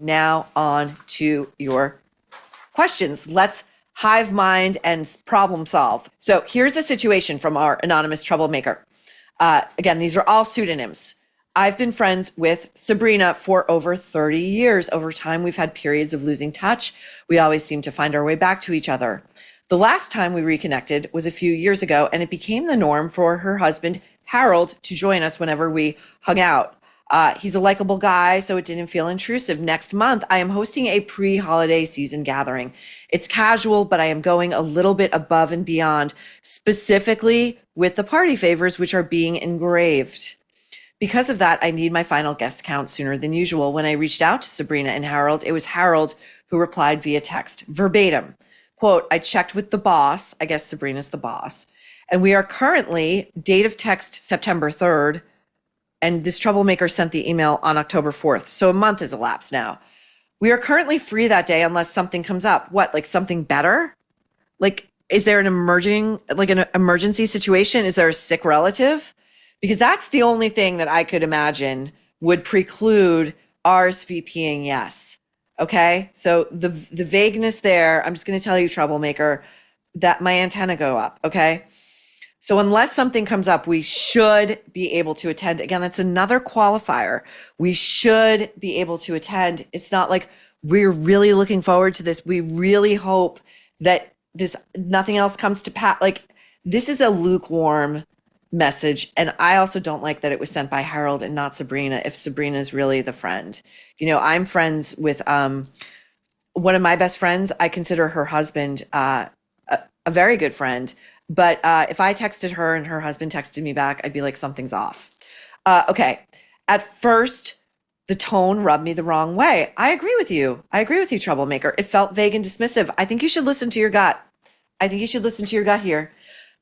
Now on to your questions. Let's hive mind and problem solve. So here's the situation from our anonymous troublemaker. Again, these are all pseudonyms. I've been friends with Sabrina for over 30 years. Over time, we've had periods of losing touch. We always seem to find our way back to each other. The last time we reconnected was a few years ago, and it became the norm for her husband, Harold, to join us whenever we hung out. He's a likable guy, so it didn't feel intrusive. Next month, I am hosting a pre-holiday season gathering. It's casual, but I am going a little bit above and beyond, specifically with the party favors, which are being engraved. Because of that, I need my final guest count sooner than usual. When I reached out to Sabrina and Harold, it was Harold who replied via text, verbatim. Quote, I checked with the boss. I guess Sabrina's the boss. And we are currently, date of text September 3rd, and this troublemaker sent the email on October 4th. So a month has elapsed now. We are currently free that day unless something comes up. What, like something better? Like, is there an emergency situation? Is there a sick relative? Because that's the only thing that I could imagine would preclude RSVPing yes. Okay? So the vagueness there, I'm just going to tell you, troublemaker, that my antenna go up. Okay? So unless something comes up, we should be able to attend. Again, that's another qualifier. We should be able to attend. It's not like we're really looking forward to this. We really hope that nothing else comes to pass. Like, this is a lukewarm message. And I also don't like that it was sent by Harold and not Sabrina, if Sabrina is really the friend. You know, I'm friends with one of my best friends. I consider her husband a very good friend. But if I texted her and her husband texted me back, I'd be like, something's off. Okay. At first, the tone rubbed me the wrong way. I agree with you. Troublemaker. It felt vague and dismissive. I think you should listen to your gut. Here.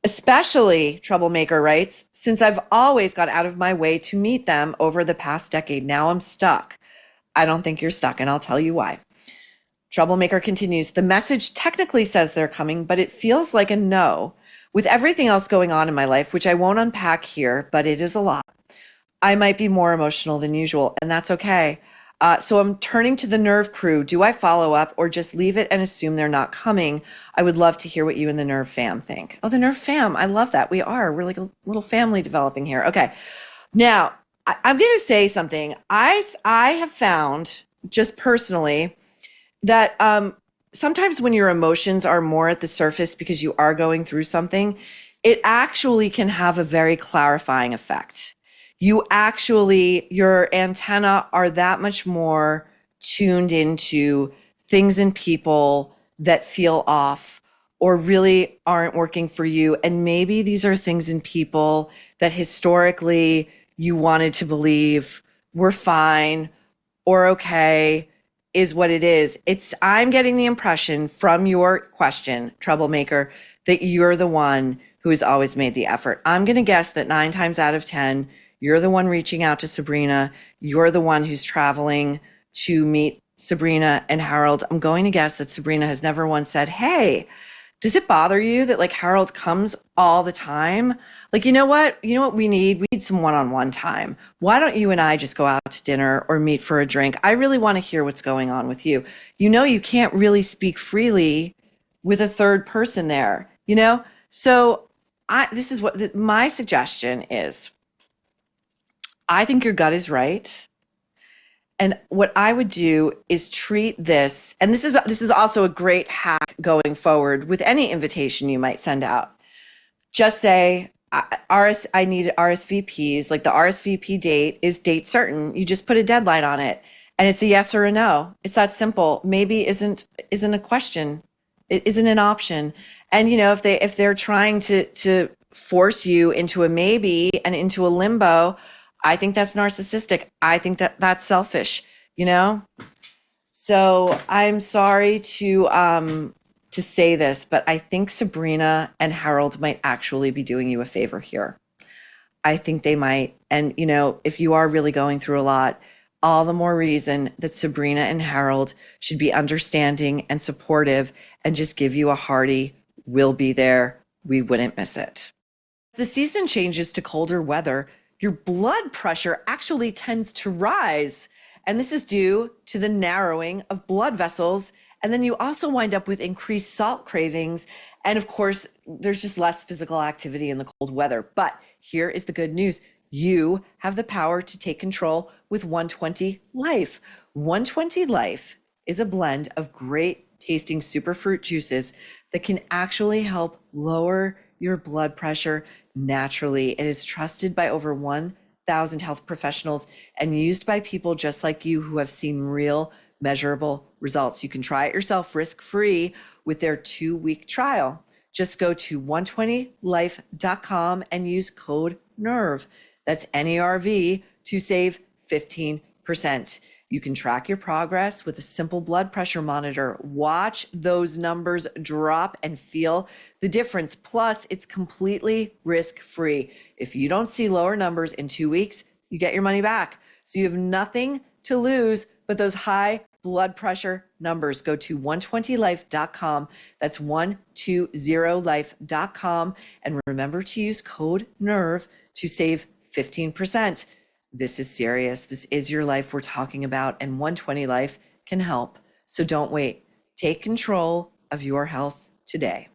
Especially, troublemaker writes, since I've always gone out of my way to meet them over the past decade. Now I'm stuck. I don't think you're stuck, and I'll tell you why. Troublemaker continues, the message technically says they're coming, but it feels like a no. With everything else going on in my life, which I won't unpack here, but it is a lot, I might be more emotional than usual, and that's okay. So I'm turning to the Nerve crew. Do I follow up or just leave it and assume they're not coming? I would love to hear what you and the Nerve fam think. Oh, the Nerve fam. I love that. We're like a little family developing here. Okay. Now, I'm going to say something. I have found, just personally, that sometimes when your emotions are more at the surface because you are going through something, it actually can have a very clarifying effect. Your antenna are that much more tuned into things and people that feel off or really aren't working for you. And maybe these are things and people that historically you wanted to believe were fine or okay, is what it is. I'm getting the impression from your question, troublemaker, that you're the one who has always made the effort. I'm going to guess that 9 times out of 10, you're the one reaching out to Sabrina. You're the one who's traveling to meet Sabrina and Harold. I'm going to guess that Sabrina has never once said, hey, does it bother you that like Harold comes all the time? Like, you know what we need? We need some one-on-one time. Why don't you and I just go out to dinner or meet for a drink? I really want to hear what's going on with you. You know, you can't really speak freely with a third person there, you know? So this is what my suggestion is. I think your gut is right. And what I would do is treat this, and this is also a great hack going forward with any invitation you might send out. Just say, I need RSVPs, like the RSVP date is date certain. You just put a deadline on it and it's a yes or a no. It's that simple. Maybe isn't a question. It isn't an option. And you know, if they're trying to force you into a maybe and into a limbo, I think that's narcissistic. I think that's selfish, you know? So I'm sorry to say this, but I think Sabrina and Harold might actually be doing you a favor here. I think they might. And, you know, if you are really going through a lot, all the more reason that Sabrina and Harold should be understanding and supportive and just give you a hearty, we'll be there. We wouldn't miss it. The season changes to colder weather. Your blood pressure actually tends to rise And this is due to the narrowing of blood vessels. And then you also wind up with increased salt cravings. And of course, there's just less physical activity in the cold weather. But here is the good news. You have the power to take control with 120 Life. 120 Life is a blend of great tasting superfruit juices that can actually help lower your blood pressure naturally. It is trusted by over 1,000 health professionals and used by people just like you who have seen real measurable results. You can try it yourself risk-free with their 2-week trial. Just go to 120life.com and use code NERVE. That's NERV to save 15%. You can track your progress with a simple blood pressure monitor. Watch those numbers drop and feel the difference. Plus, it's completely risk-free. If you don't see lower numbers in 2 weeks, you get your money back. So you have nothing to lose but those high blood pressure numbers. Go to 120life.com. That's 120life.com. And remember to use code NERVE to save 15%. This is serious. This is your life we're talking about, and 120 Life can help. So don't wait. Take control of your health today.